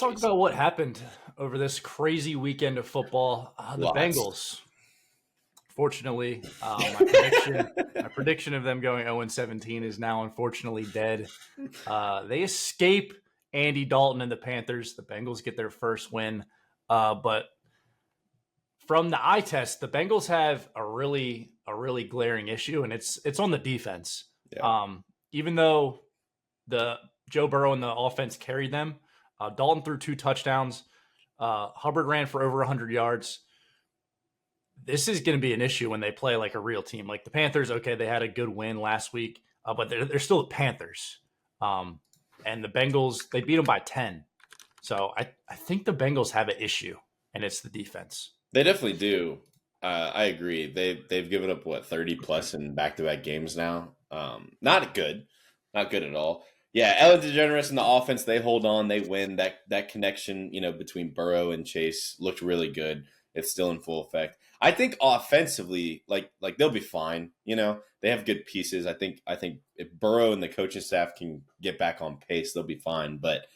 talk about what happened over this crazy weekend of football. The Lots. Bengals. Fortunately, my prediction of them going 0-17 is now unfortunately dead. They escape Andy Dalton and the Panthers. The Bengals get their first win, but from the eye test, the Bengals have a really glaring issue, and it's on the defense. Yeah. Even though the Joe Burrow and the offense carried them, Dalton threw 2 touchdowns. Hubbard ran for over 100 yards. This is going to be an issue when they play like a real team. Like the Panthers, okay, they had a good win last week, but they're still the Panthers. And the Bengals, they beat them by 10. So I think the Bengals have an issue, and it's the defense. They definitely do. I agree. They've given up 30 plus in back-to-back games now. Not good at all. Yeah, Ellen DeGeneres and the offense, they hold on, they win. That connection, between Burrow and Chase looked really good. It's still in full effect. I think offensively, like they'll be fine. They have good pieces. I think if Burrow and the coaching staff can get back on pace, they'll be fine. But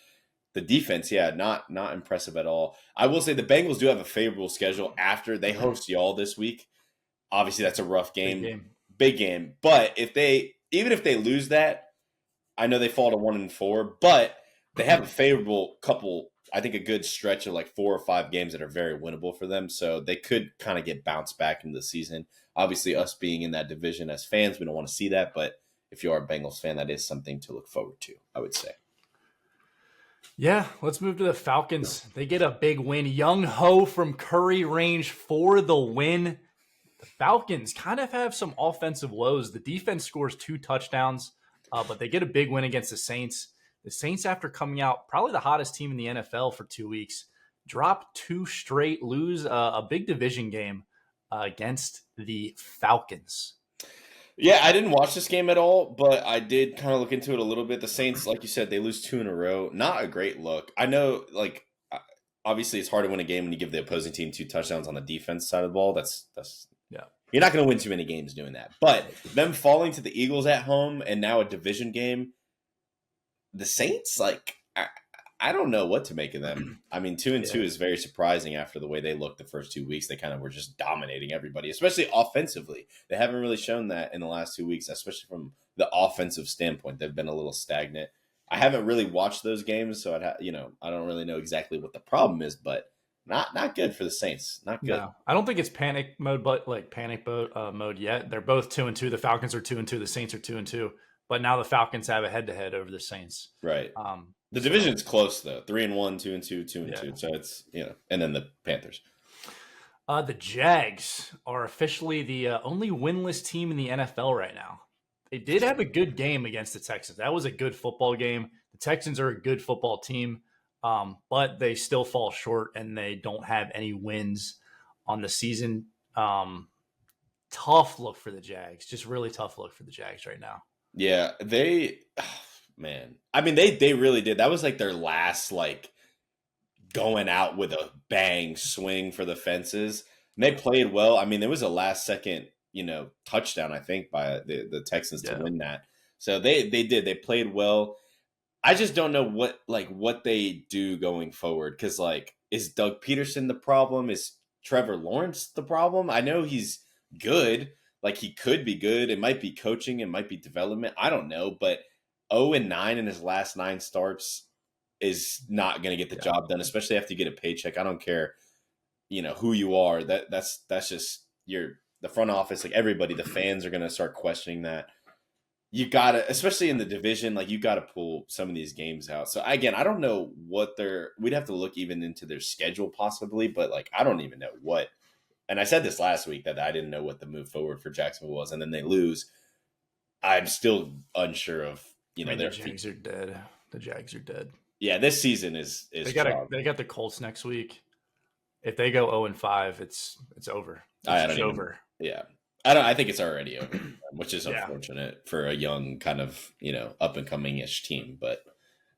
the defense, not impressive at all. I will say the Bengals do have a favorable schedule after they host y'all this week. Obviously, that's a rough game. Big game. But even if they lose that, I know they fall to 1-4, but they have a favorable couple, I think a good stretch of 4 or 5 games that are very winnable for them. So they could kind of get bounced back into the season. Obviously, us being in that division as fans, we don't want to see that. But if you are a Bengals fan, that is something to look forward to, I would say. Yeah, let's move to the Falcons. They get a big win. Young Ho from Curry range for the win. The Falcons kind of have some offensive woes. The defense scores 2 touchdowns, but they get a big win against the Saints. The Saints, after coming out, probably the hottest team in the NFL for 2 weeks, drop 2 straight, lose a big division game against the Falcons. Yeah, I didn't watch this game at all, but I did kind of look into it a little bit. The Saints, like you said, they lose 2 in a row. Not a great look. I know, obviously it's hard to win a game when you give the opposing team 2 touchdowns on the defense side of the ball. That's yeah. You're not going to win too many games doing that. But them falling to the Eagles at home and now a division game, the Saints, I don't know what to make of them. I mean, 2-2 is very surprising after the way they looked the first 2 weeks. They kind of were just dominating everybody, especially offensively. They haven't really shown that in the last 2 weeks, especially from the offensive standpoint. They've been a little stagnant. I haven't really watched those games, so I don't really know exactly what the problem is, but not good for the Saints. Not good. No, I don't think it's panic mode, but mode yet. They're both 2-2. The Falcons are 2-2. The Saints are 2-2. But now the Falcons have a head-to-head over the Saints. Right. The division's close though. 3-1, 2-2, 2-2. Yeah. So it's and then the Panthers. The Jags are officially the only winless team in the NFL right now. They did have a good game against the Texans. That was a good football game. The Texans are a good football team, but they still fall short and they don't have any wins on the season. Tough look for the Jags. Just really tough look for the Jags right now. Yeah, man. I mean, they really did. That was their last going out with a bang swing for the fences. And they played well. I mean, there was a last second, touchdown, I think, by the Texans to win that. So they did. They played well. I just don't know what they do going forward. Because is Doug Peterson the problem? Is Trevor Lawrence the problem? I know he's good. He could be good. It might be coaching. It might be development. I don't know. But 0-9 in his last 9 starts is not going to get the job done, especially after you get a paycheck. I don't care, who you are. That's just the front office. Everybody, the fans are going to start questioning that. You got to, especially in the division, you got to pull some of these games out. So again, I don't know what we'd have to look even into their schedule possibly, but I don't even know what. And I said this last week that I didn't know what the move forward for Jacksonville was, and then they lose. I'm still unsure of the Jags are dead. The Jags are dead. Yeah, this season is they got the Colts next week. If they go 0-5, it's over. It's over. Yeah, I think it's already over, which is unfortunate for a young kind of up and coming ish team. But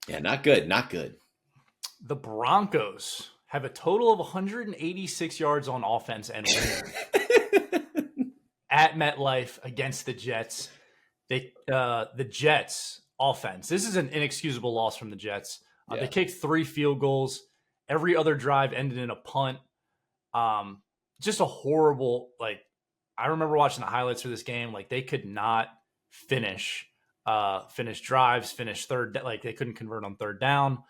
yeah, not good. Not good. The Broncos have a total of 186 yards on offense and win at MetLife against the Jets. The Jets offense. This is an inexcusable loss from the Jets. They Yeah. kicked 3 field goals. Every other drive ended in a punt. Just a horrible, like, I remember watching the highlights for this game. Like, they could not finish drives, finish third. Like, they couldn't convert on third down.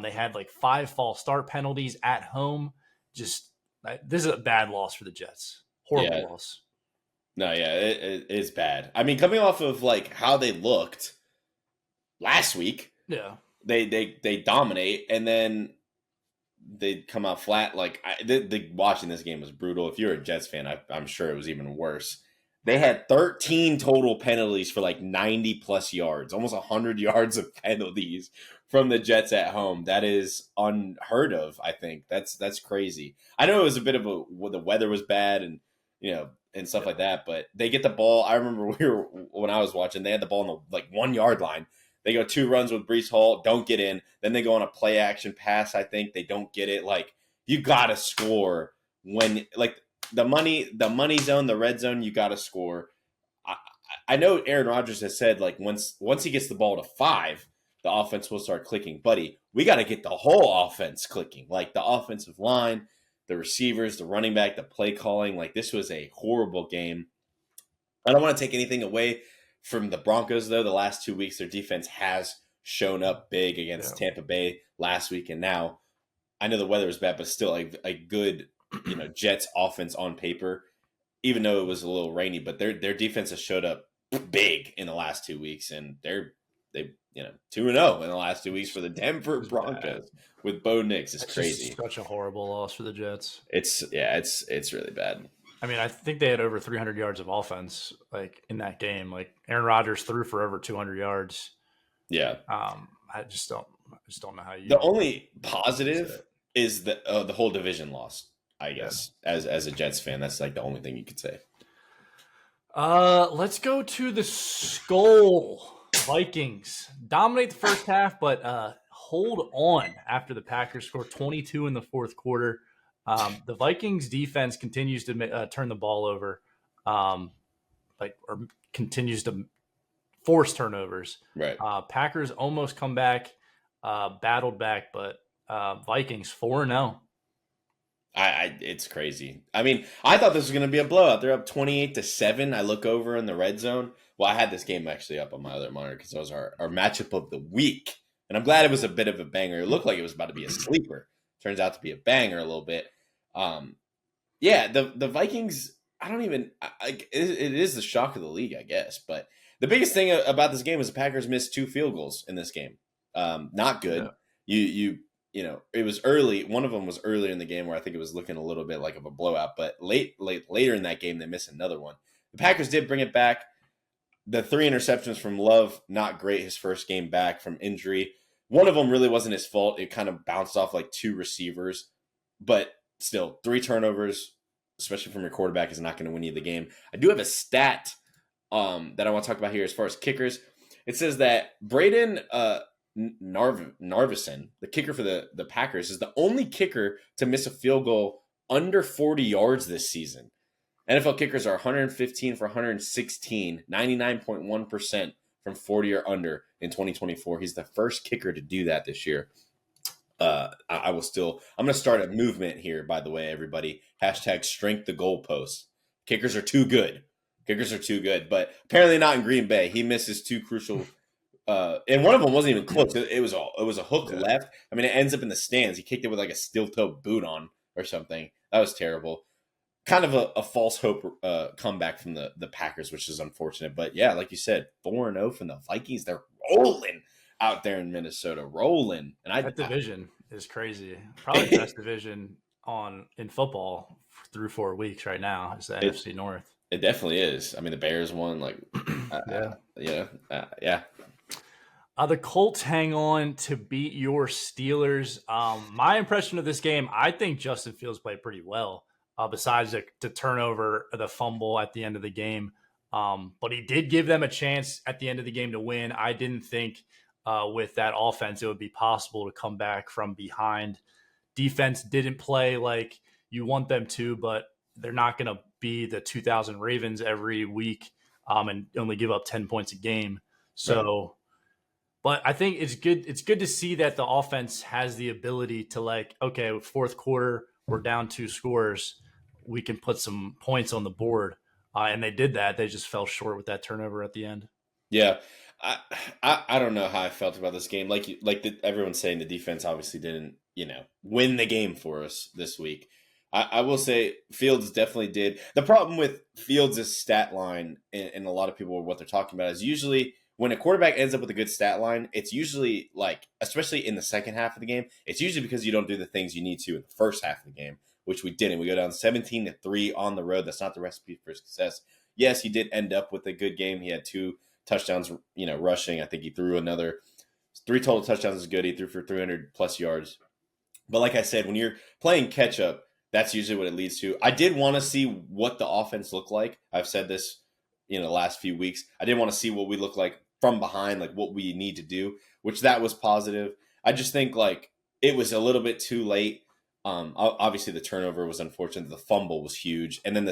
They had like 5 false start penalties at home. Just this is a bad loss for the Jets. Horrible Yeah. loss. No, yeah, it is bad. I mean, coming off of like how they looked last week, Yeah. they dominate, and then they come out flat. Like watching this game was brutal. If you're a Jets fan, I'm sure it was even worse. They had 13 total penalties for like 90 plus yards, almost 100 yards of penalties from the Jets at home. That is unheard of. I think that's crazy. I know it was a bit of the weather was bad and and stuff like that, but they get the ball. I remember when I was watching, they had the ball on the like 1 yard line. They go 2 runs with Brees Hall, don't get in. Then they go on a play action pass. I think they don't get it. Like, you gotta score when like the money zone, the red zone. You gotta score. I know Aaron Rodgers has said like once he gets the ball to 5, the offense will start clicking. Buddy, we got to get the whole offense clicking. Like the offensive line, the receivers, the running back, the play calling. Like, this was a horrible game. I don't want to take anything away from the Broncos, though. The last 2 weeks, their defense has shown up big against Tampa Bay last week. And now, I know the weather was bad, but still a good, Jets offense on paper, even though it was a little rainy. But their defense has showed up big in the last 2 weeks, and they 2-0 in the last 2 weeks for the Denver Broncos with Bo Nix. It's crazy. Such a horrible loss for the Jets. It's really bad. I mean, I think they had over 300 yards of offense, like, in that game. Like, Aaron Rodgers threw for over 200 yards. Yeah. I just don't know how you. The only positive is the whole division loss. I guess as a Jets fan, that's like the only thing you could say. Let's go to the Skull Vikings. Dominate the first half, but hold on after the Packers score 22 in the fourth quarter. The Vikings defense continues to turn the ball over, or continues to force turnovers. Right. Packers almost come back, battled back, but Vikings 4-0. It's crazy. I mean, I thought this was going to be a blowout. They're up 28-7. I look over in the red zone. Well, I had this game actually up on my other monitor because it was our matchup of the week, and I'm glad it was a bit of a banger. It looked like it was about to be a sleeper. Turns out to be a banger a little bit. The Vikings, I don't even, it is the shock of the league, I guess. But the biggest thing about this game is the Packers missed 2 field goals in this game. Not good. Yeah. It was early. One of them was earlier in the game where I think it was looking a little bit like of a blowout. But later in that game, they missed another one. The Packers did bring it back. The 3 interceptions from Love, not great. His first game back from injury. One of them really wasn't his fault. It kind of bounced off like 2 receivers. But still, 3 turnovers, especially from your quarterback, is not going to win you the game. I do have a stat that I want to talk about here as far as kickers. It says that Braden Narvison, the kicker for the Packers, is the only kicker to miss a field goal under 40 yards this season. NFL kickers are 115 for 116, 99.1% from 40 or under in 2024. He's the first kicker to do that this year. I'm going to start a movement here, by the way, everybody. Hashtag strength the goalpost. Kickers are too good. But apparently not in Green Bay. He misses 2 crucial, and one of them wasn't even close. It was a hook left. I mean, it ends up in the stands. He kicked it with like a steel-toe boot on or something. That was terrible. Kind of a false hope comeback from the Packers, which is unfortunate. But yeah, like you said, 4-0 from the Vikings. They're rolling out there in Minnesota, rolling. And that division is crazy. Probably the best division in football through 4 weeks right now is the NFC North. It definitely is. I mean, the Bears won. Like, yeah. The Colts hang on to beat your Steelers. My impression of this game, I think Justin Fields played pretty well. Besides the turnover, the fumble at the end of the game. But he did give them a chance at the end of the game to win. I didn't think with that offense it would be possible to come back from behind. Defense didn't play like you want them to, but they're not going to be the 2000 Ravens every week and only give up 10 points a game. So But I think it's good. It's good to see that the offense has the ability to like, okay, fourth quarter, we're down 2 scores, we can put some points on the board, and they did that. They just fell short with that turnover at the end. Yeah, I, I don't know how I felt about this game. Everyone's saying, the defense obviously didn't win the game for us this week. I will say Fields definitely did. The problem with Fields' stat line, and a lot of people, what they're talking about, is usually when a quarterback ends up with a good stat line, it's usually like, especially in the second half of the game, it's usually because you don't do the things you need to in the first half of the game, which we didn't. We go down 17-3 on the road. That's not the recipe for success. Yes, he did end up with a good game. He had 2 touchdowns, rushing. I think he threw another 3 total touchdowns is good. He threw for 300 plus yards. But like I said, when you're playing catch up, that's usually what it leads to. I did want to see what the offense looked like. I've said this, the last few weeks. I did want to see what we look like from behind, like what we need to do, which that was positive. I just think like it was a little bit too late. Obviously the turnover was unfortunate. The fumble was huge. And then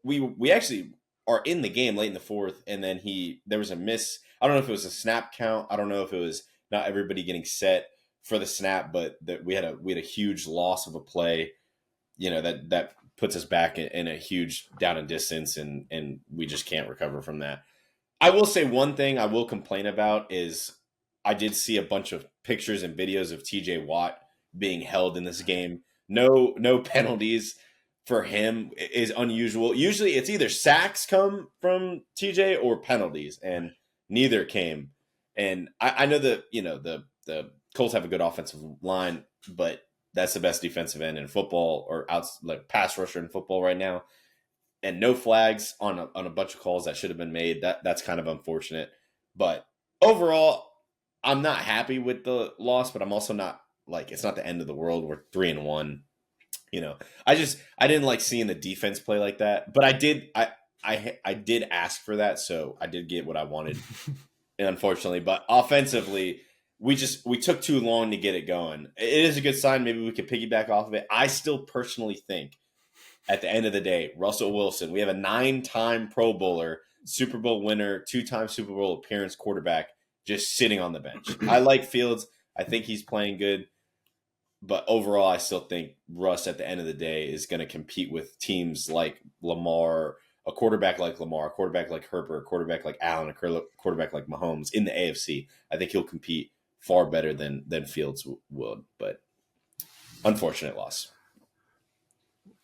we actually are in the game late in the fourth, and then there was a miss. I don't know if it was a snap count. I don't know if it was not everybody getting set for the snap, but that we had a huge loss of a play, that puts us back in a huge down and distance, and we just can't recover from that. I will say one thing I will complain about is I did see a bunch of pictures and videos of TJ Watt being held in this game. No penalties for him is unusual. Usually it's either sacks come from TJ or penalties, and neither came. And I know that, the Colts have a good offensive line, but that's the best defensive end in football, or like pass rusher in football right now. And no flags on a bunch of calls that should have been made. That's kind of unfortunate. But overall, I'm not happy with the loss, but I'm also not like, it's not the end of the world. We're 3-1. I didn't like seeing the defense play like that, but I did ask for that, so I did get what I wanted, unfortunately. But offensively, we took too long to get it going. It is a good sign. Maybe we could piggyback off of it. I still personally think, at the end of the day, Russell Wilson, we have a 9-time Pro Bowler, Super Bowl winner, 2-time Super Bowl appearance quarterback, just sitting on the bench. I like Fields. I think he's playing good. But overall, I still think Russ, at the end of the day, is going to compete with teams like Lamar, a quarterback like Lamar, a quarterback like Herbert, a quarterback like Allen, a quarterback like Mahomes in the AFC. I think he'll compete far better than Fields would. But unfortunate loss.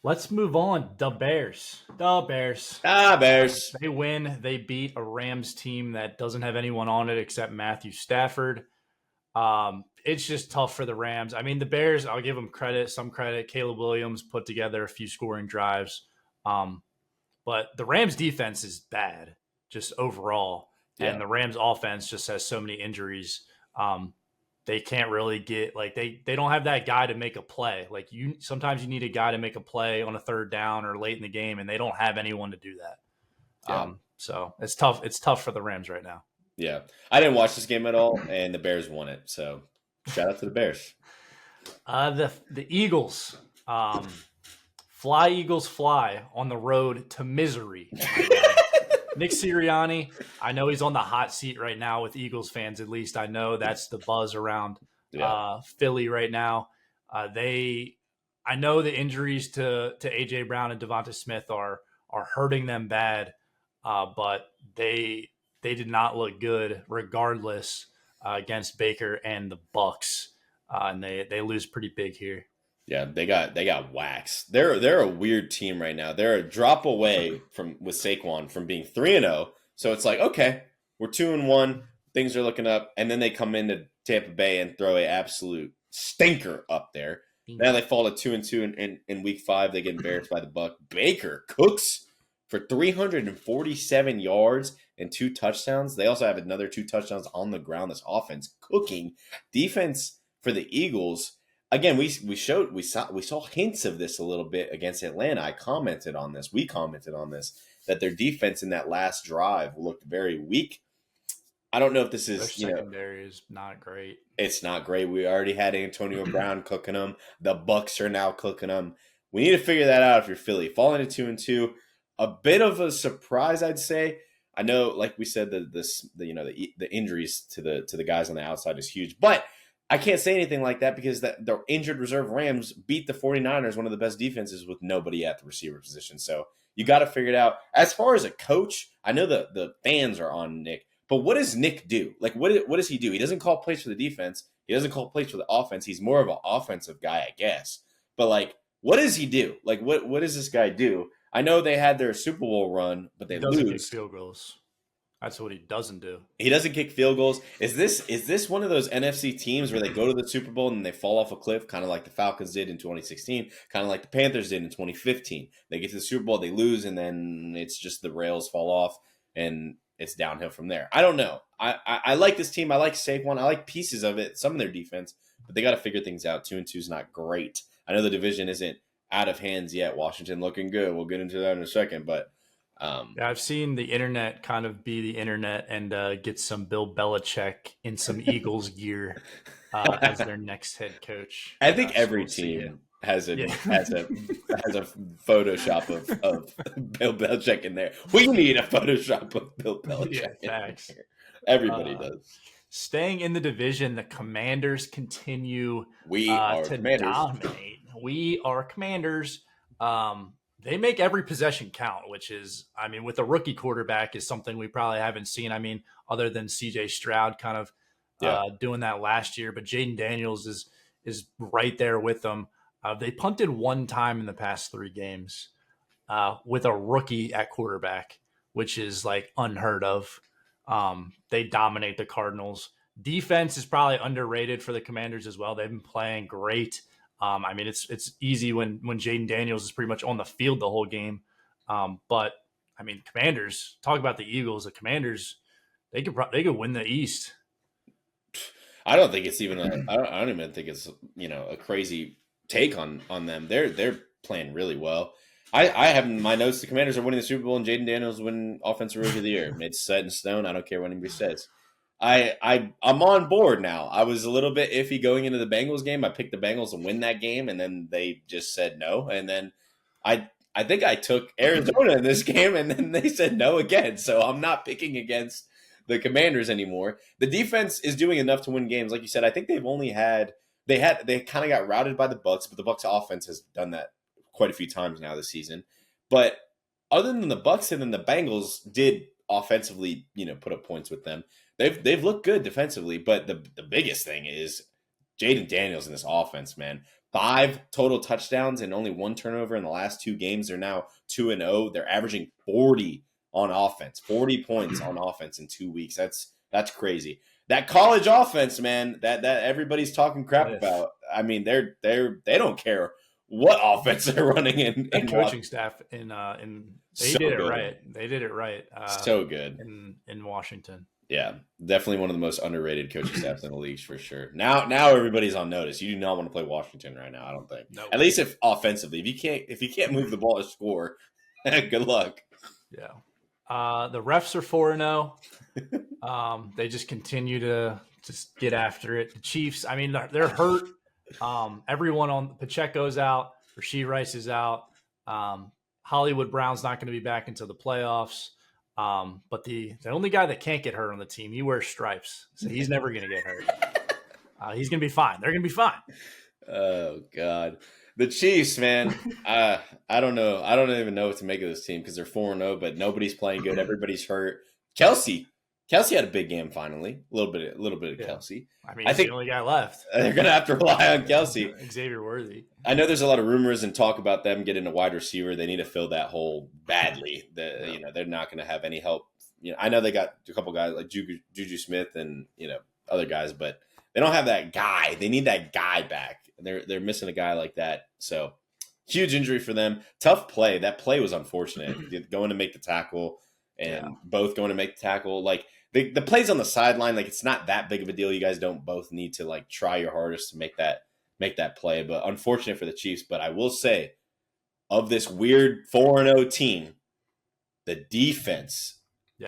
Let's move on. The Bears. Bears. They win. They beat a Rams team that doesn't have anyone on it except Matthew Stafford. It's just tough for the Rams. I mean, the Bears, I'll give them some credit. Caleb Williams put together a few scoring drives. But the Rams defense is bad just overall. Yeah. And the Rams offense just has so many injuries. They can't really get they don't have that guy to make a play. Like sometimes you need a guy to make a play on a third down or late in the game, and they don't have anyone to do that. Yeah. So it's tough. It's tough for the Rams right now. Yeah. I didn't watch this game at all, and the Bears won it. So shout out to the Bears. The Eagles. Fly, Eagles, fly on the road to misery. Nick Sirianni, I know he's on the hot seat right now with Eagles fans. At least I know that's the buzz around Philly right now. I know the injuries to A.J. Brown and Devonta Smith are hurting them bad, but they did not look good regardless against Baker and the Bucks, and they lose pretty big here. Yeah, they got waxed. They're a weird team right now. They're a drop away with Saquon from being 3-0. So it's like, okay, we're 2-1. Things are looking up, and then they come into Tampa Bay and throw an absolute stinker up there. Now they fall to 2-2 in week 5. They get embarrassed by the Bucs. Baker cooks for 347 yards and 2 touchdowns. They also have another 2 touchdowns on the ground. This offense cooking. Defense for the Eagles. Again, we saw hints of this a little bit against Atlanta. We commented on this, that their defense in that last drive looked very weak. I don't know if this is, their secondary is not great. It's not great. We already had Antonio Brown cooking them. The Bucs are now cooking them. We need to figure that out if you're Philly. Falling to 2-2, a bit of a surprise, I'd say. I know, like we said, the injuries to the guys on the outside is huge, but I can't say anything like that because the injured reserve Rams beat the 49ers, one of the best defenses, with nobody at the receiver position. So you got to figure it out. As far as a coach, I know the fans are on Nick, but what does Nick do? Like, what does he do? He doesn't call plays for the defense. He doesn't call plays for the offense. He's more of an offensive guy, I guess. But like, what does he do? Like, what does this guy do? I know they had their Super Bowl run, but they doesn't kick lose. field goals. That's what he doesn't do. He doesn't kick field goals. Is this one of those NFC teams where they go to the Super Bowl and they fall off a cliff, kind of like the Falcons did in 2016, kind of like the Panthers did in 2015? They get to the Super Bowl, they lose, and then it's just the rails fall off, and it's downhill from there. I don't know. I like this team. I like Saquon. I like pieces of it, some of their defense, but they got to figure things out. 2-2 is not great. I know the division isn't out of hands yet. Washington looking good. We'll get into that in a second, but yeah, I've seen the internet kind of be the internet and get some Bill Belichick in some Eagles gear as their next head coach. I think every team has a Photoshop of Bill Belichick in there. We need a Photoshop of Bill Belichick. Yeah, facts. Everybody does. Staying in the division, the Commanders continue to dominate. We are Commanders. They make every possession count, which is, I mean, with a rookie quarterback is something we probably haven't seen. I mean, other than CJ Stroud kind of doing that last year, but Jaden Daniels is right there with them. They punted one time in the past 3 games with a rookie at quarterback, which is like unheard of. They dominate the Cardinals. Defense is probably underrated for the Commanders as well. They've been playing great. I mean, it's easy when Jaden Daniels is pretty much on the field the whole game. But I mean, Commanders, talk about the Eagles. The Commanders, they could win the East. I don't think it's even I don't even think it's a crazy take on them. They're playing really well. I have in my notes the Commanders are winning the Super Bowl and Jaden Daniels winning Offensive Rookie of the Year. It's set in stone. I don't care what anybody says. I'm on board now. I was a little bit iffy going into the Bengals game. I picked the Bengals to win that game, and then they just said no. And then I think I took Arizona in this game, and then they said no again. So I'm not picking against the Commanders anymore. The defense is doing enough to win games. Like you said, I think they've only had they kind of got routed by the Bucks, but the Bucks offense has done that quite a few times now this season. But other than the Bucks and then the Bengals did offensively, put up points with them. They've looked good defensively, but the biggest thing is Jaden Daniels in this offense, man. 5 total touchdowns and only 1 turnover in the last 2 games. They're now 2-0. They're averaging 40 on offense, 40 points on offense in 2 weeks. That's crazy. That college offense, man, that everybody's talking crap about. I mean, they don't care what offense they're running in. That coaching staff they so did it good. right. They did it right. So good in Washington. Yeah, definitely one of the most underrated coaching staffs in the league for sure. Now everybody's on notice. You do not want to play Washington right now. I don't think. No. At least if offensively, if you can't move the ball to score, good luck. Yeah. The refs are 4-0. They just continue to just get after it. The Chiefs, I mean, they're hurt. Everyone on Pacheco's out. Rashee Rice is out. Hollywood Brown's not going to be back until the playoffs. But the only guy that can't get hurt on the team, he wears stripes, so he's never going to get hurt. He's going to be fine. They're going to be fine. Oh God, the Chiefs, man. I don't know. I don't even know what to make of this team because they're 4-0, but nobody's playing good. Everybody's hurt. Kelsey had a big game finally. A little bit of Kelsey. I mean, he's the only guy left. They're going to have to rely on Kelsey. Xavier Worthy. I know there's a lot of rumors and talk about them getting a wide receiver. They need to fill that hole badly. They're not going to have any help. I know they got a couple guys like Juju Smith and other guys, but they don't have that guy. They need that guy back. They're missing a guy like that. So huge injury for them. Tough play. That play was unfortunate. Going to make the tackle and both going to make the tackle. Like the plays on the sideline, like it's not that big of a deal. You guys don't both need to like try your hardest to make that play. But unfortunate for the Chiefs. But I will say, of this weird 4-0 team, the defense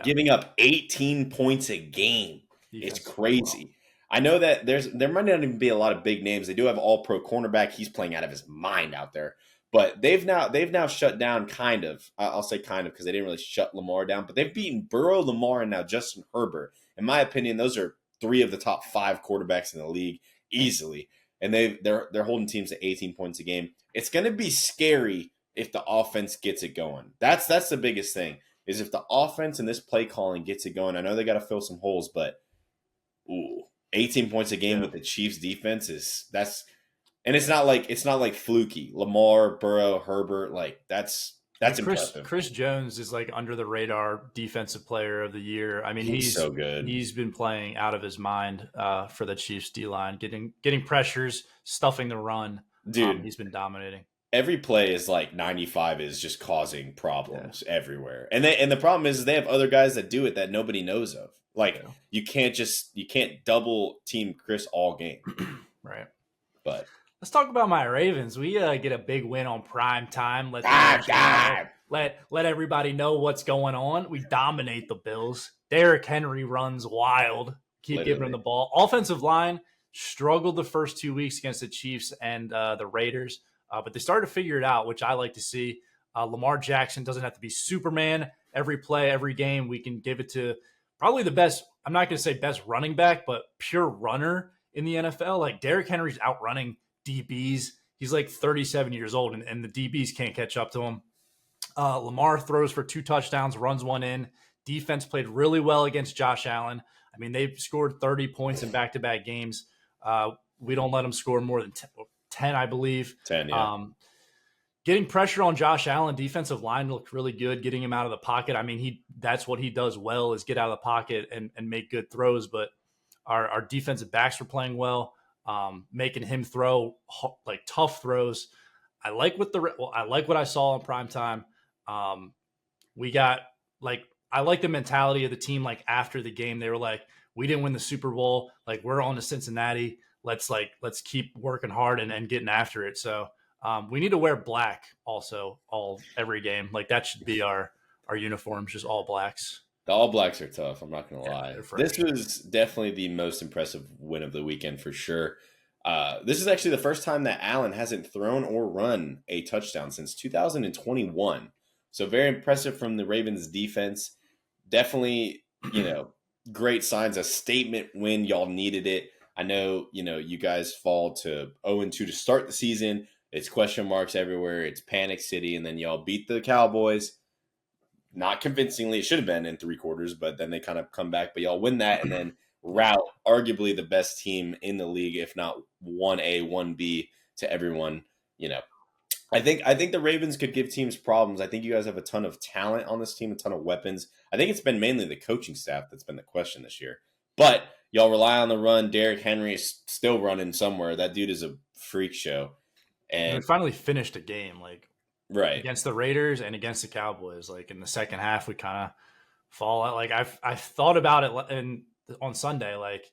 giving up 18 points a game is crazy. Well. I know that there might not even be a lot of big names. They do have all-pro cornerback. He's playing out of his mind out there. But they've now shut down kind of. I'll say kind of because they didn't really shut Lamar down, but they've beaten Burrow, Lamar, and now Justin Herbert. In my opinion, those are 3 of the top 5 quarterbacks in the league easily, and they're holding teams to 18 points a game. It's going to be scary if the offense gets it going. That's the biggest thing is if the offense and this play calling gets it going. I know they got to fill some holes, but 18 points a game with the Chiefs defense and it's not like fluky. Lamar, Burrow, Herbert, like that's impressive. Chris Jones is like under the radar defensive player of the year. I mean, he's so good. He's been playing out of his mind for the Chiefs D line, getting pressures, stuffing the run. Dude, he's been dominating. Every play is like 95 is just causing problems everywhere. And the problem is they have other guys that do it that nobody knows of. Like you can't double team Chris all game. Right. But let's talk about my Ravens. We get a big win on prime time. Let everybody know what's going on. We dominate the Bills. Derrick Henry runs wild. Keep giving him the ball. Offensive line struggled the first 2 weeks against the Chiefs and the Raiders, but they started to figure it out, which I like to see. Lamar Jackson doesn't have to be Superman every play, every game. We can give it to probably the best, I'm not going to say best running back, but pure runner in the NFL. Like Derrick Henry's outrunning DBs. He's like 37 years old, and the DBs can't catch up to him. Lamar throws for 2 touchdowns, runs one in. Defense played really well against Josh Allen. I mean, they've scored 30 points in back-to-back games. We don't let them score more than 10, I believe. 10, yeah. Getting pressure on Josh Allen, defensive line looked really good, getting him out of the pocket. I mean, that's what he does well is get out of the pocket and make good throws. But our defensive backs were playing well, making him throw like tough throws. I like what I saw on primetime. I like the mentality of the team. Like after the game, they were like, we didn't win the Super Bowl. Like we're on to Cincinnati. Let's keep working hard and getting after it. So we need to wear black also every game. Like that should be our uniforms, just all blacks. The All Blacks are tough. I'm not going to lie. This was definitely the most impressive win of the weekend for sure. This is actually the first time that Allen hasn't thrown or run a touchdown since 2021. So very impressive from the Ravens defense. Definitely, great signs. A statement win. Y'all needed it. I know, you guys fall to 0-2 to start the season. It's question marks everywhere. It's panic city. And then y'all beat the Cowboys. Not convincingly. It should have been in 3 quarters, but then they kind of come back. But y'all win that and then route arguably the best team in the league, if not 1A, 1B to everyone. I think the Ravens could give teams problems. I think you guys have a ton of talent on this team, a ton of weapons. I think it's been mainly the coaching staff that's been the question this year. But y'all rely on the run. Derrick Henry is still running somewhere. That dude is a freak show. And we finally finished a game, right against the Raiders and against the Cowboys. Like in the second half, we kind of fall out. Like I thought about it on Sunday. Like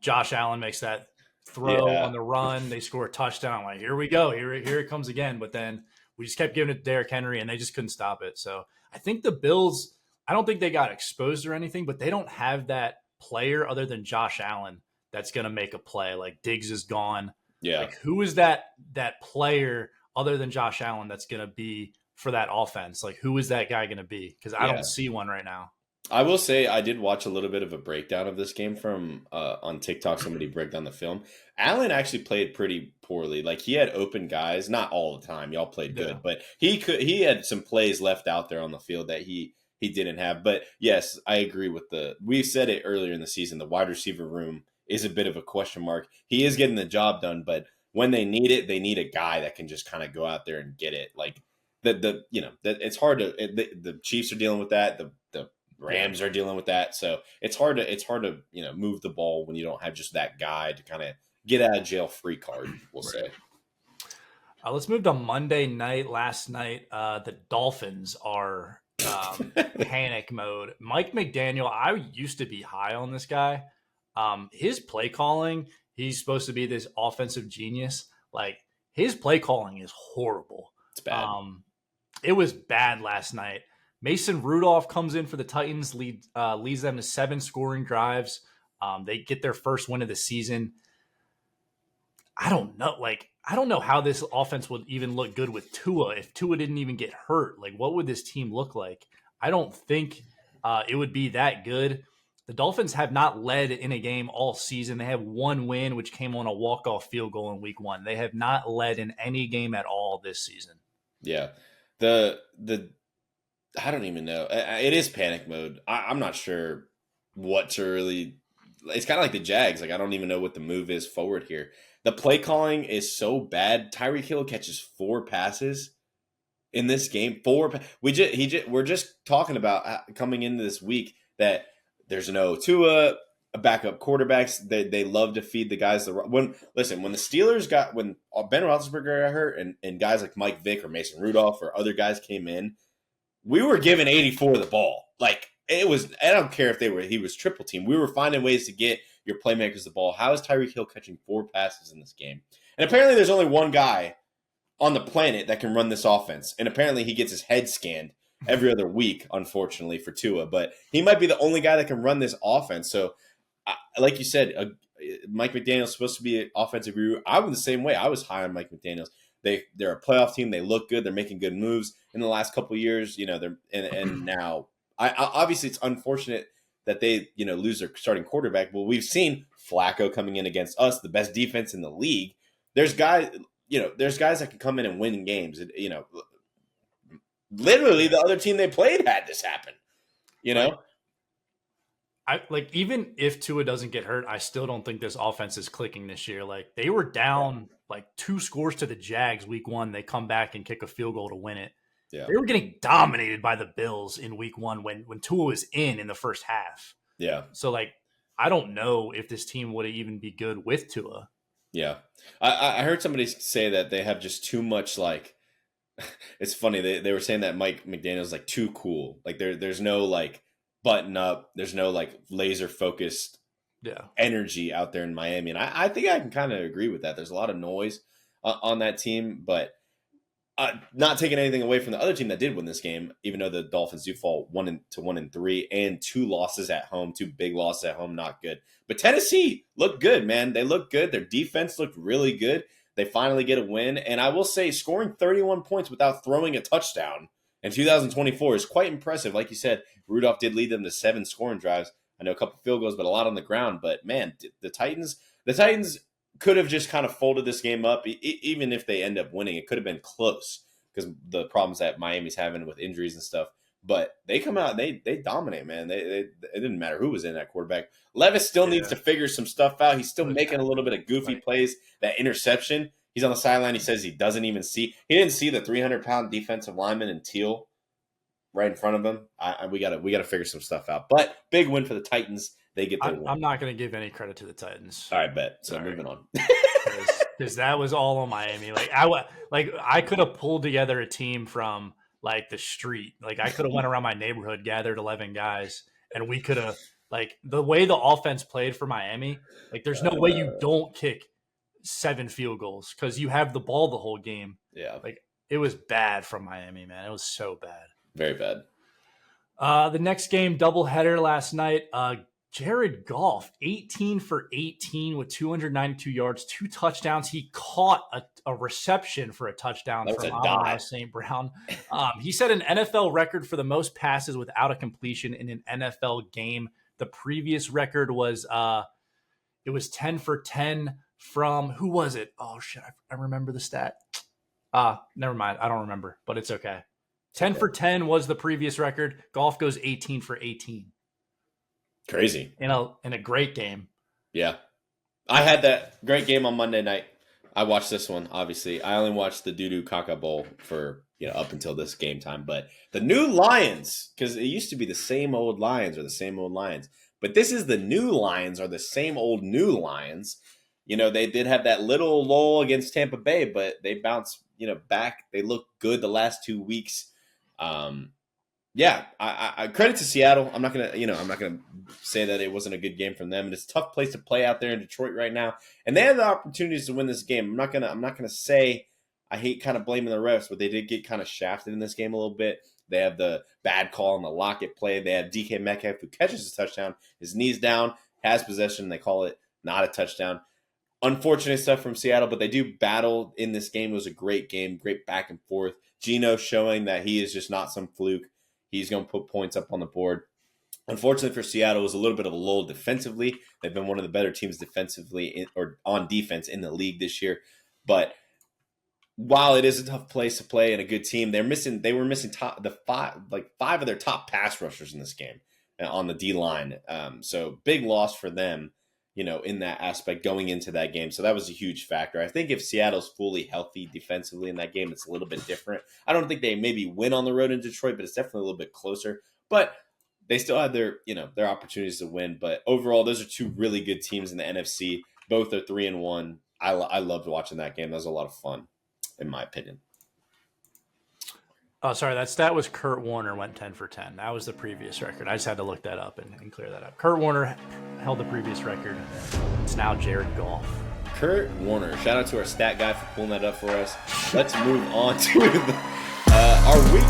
Josh Allen makes that throw on the run. They score a touchdown. I'm like, here we go. Here it comes again. But then we just kept giving it to Derrick Henry, and they just couldn't stop it. So I think the Bills, I don't think they got exposed or anything, but they don't have that player other than Josh Allen that's going to make a play. Like Diggs is gone. Yeah. Like who is that player other than Josh Allen that's going to be for that offense? Like who is that guy going to be? Because I don't see one right now. I will say I did watch a little bit of a breakdown of this game from on TikTok. Somebody broke down the film. Allen actually played pretty poorly. Like he had open guys, not all the time. Y'all played good, but he had some plays left out there on the field that he didn't have. But yes, I agree with we said it earlier in the season. The wide receiver room is a bit of a question mark. He is getting the job done, but when they need it, they need a guy that can just kind of go out there and get it. Like it's hard to. The Chiefs are dealing with that. The Rams are dealing with that, so it's hard to move the ball when you don't have just that guy to kind of get out of jail free card. We'll say. Let's move to Monday night. Last night, the Dolphins are panic mode. Mike McDaniel, I used to be high on this guy. His play calling, he's supposed to be this offensive genius. Like his play calling is horrible. It's bad. It was bad last night. Mason Rudolph comes in for the Titans, leads them to 7 scoring drives. They get their first win of the season. I don't know. Like, I don't know how this offense would even look good with Tua if Tua didn't even get hurt. Like, what would this team look like? I don't think it would be that good. The Dolphins have not led in a game all season. They have one win, which came on a walk-off field goal in week 1. They have not led in any game at all this season. Yeah. The I don't even know. It is panic mode. I'm not sure what to really. It's kind of like the Jags. Like I don't even know what the move is forward here. The play calling is so bad. Tyreek Hill catches 4 passes in this game. We're just talking about coming into this week that there's no Tua, backup quarterbacks. They love to feed the guys when the Steelers when Ben Roethlisberger got hurt and guys like Mike Vick or Mason Rudolph or other guys came in, we were giving 84 the ball. Like it was, I don't care if he was triple team. We were finding ways to get your playmakers the ball. How is Tyreek Hill catching 4 passes in this game? And apparently there's only one guy on the planet that can run this offense. And apparently he gets his head scanned every other week, unfortunately, for Tua. But he might be the only guy that can run this offense. So, like you said, Mike McDaniel's supposed to be an offensive guru. I was the same way. I was high on Mike McDaniels. They're a playoff team. They look good. They're making good moves in the last couple of years. You know, and now, obviously, it's unfortunate that they lose their starting quarterback. But we've seen Flacco coming in against us, the best defense in the league. There's guys that can come in and win games. Literally, the other team they played had this happen. You know, I like even if Tua doesn't get hurt, I still don't think this offense is clicking this year. Like they were down like 2 scores to the Jags week 1. They come back and kick a field goal to win it. Yeah. They were getting dominated by the Bills in week 1 when Tua was in the first half. Yeah. So like I don't know if this team would even be good with Tua. Yeah. I heard somebody say that they have just too much like it's funny, they were saying that Mike McDaniel's like too cool. Like there's no like button up, there's no like laser focused energy out there in Miami. And I think I can kind of agree with that. There's a lot of noise on that team, but not taking anything away from the other team that did win this game, even though the Dolphins do fall 1-3 and 2 losses at home, 2 big losses at home, not good. But Tennessee looked good, man. They looked good. Their defense looked really good. They finally get a win. And I will say scoring 31 points without throwing a touchdown in 2024 is quite impressive. Like you said, Rudolph did lead them to 7 scoring drives. I know a couple field goals, but a lot on the ground. But, man, the Titans could have just kind of folded this game up. Even if they end up winning, it could have been close because the problems that Miami's having with injuries and stuff. But they come out, they dominate, man. It didn't matter who was in that quarterback. Levis still needs to figure some stuff out. He's still making a little bit of goofy plays. That interception, he's on the sideline. He says he doesn't even see. He didn't see the 300-pound defensive lineman in teal right in front of him. We gotta figure some stuff out. But big win for the Titans. They get their win. I'm not going to give any credit to the Titans. All right, bet. So moving on. Because that was all on Miami. I could have pulled together a team from like the street. Like I could have went around my neighborhood, gathered 11 guys, and we could have like the way the offense played for Miami. Like there's no way you don't kick 7 field goals because you have the ball the whole game. Yeah, like it was bad from Miami, man. It was so bad, very bad. The next game, doubleheader last night. Jared Goff, 18 for 18 with 292 yards, 2 touchdowns. He caught a reception for a touchdown from Amon-Ra St. Brown. He set an NFL record for the most passes without a completion in an NFL game. The previous record was it was 10 for 10 from, who was it? Oh, shit, I remember the stat. Never mind. I don't remember, but it's okay. 10 for 10 was the previous record. Goff goes 18 for 18. Crazy. In a great game. Yeah. I had that great game on Monday night. I watched this one, obviously. I only watched the Doo-Doo Caca Bowl for, up until this game time. But the new Lions, because it used to be the same old Lions or the same old Lions. But this is the new Lions or the same old new Lions. They did have that little lull against Tampa Bay, but they bounced, back. They looked good the last 2 weeks. Yeah, I credit to Seattle. I'm not gonna say that it wasn't a good game from them. And it's a tough place to play out there in Detroit right now. And they have the opportunities to win this game. I'm not gonna say I hate kind of blaming the refs, but they did get kind of shafted in this game a little bit. They have the bad call on the Lockett play. They have DK Metcalf who catches a touchdown, his knees down, has possession. They call it not a touchdown. unfortunate stuff from Seattle, but they do battle in this game. It was a great game, great back and forth. Geno showing that he is just not some fluke. He's going to put points up on the board. Unfortunately for Seattle, it was a little bit of a lull defensively. They've been one of the better teams defensively or on defense in the league this year. But while it is a tough place to play and a good team, they were missing five of their top pass rushers in this game on the D line. So big loss for them, in that aspect going into that game. So that was a huge factor. I think if Seattle's fully healthy defensively in that game, it's a little bit different. I don't think they maybe win on the road in Detroit, but it's definitely a little bit closer. But they still had their opportunities to win. But overall, those are two really good teams in the NFC. Both are 3-1. I loved watching that game. That was a lot of fun, in my opinion. Oh, sorry, that stat was Kurt Warner went 10 for 10. That was the previous record. I just had to look that up and clear that up. Kurt Warner held the previous record. It's now Jared Goff. Kurt Warner. Shout out to our stat guy for pulling that up for us. Let's move on to our week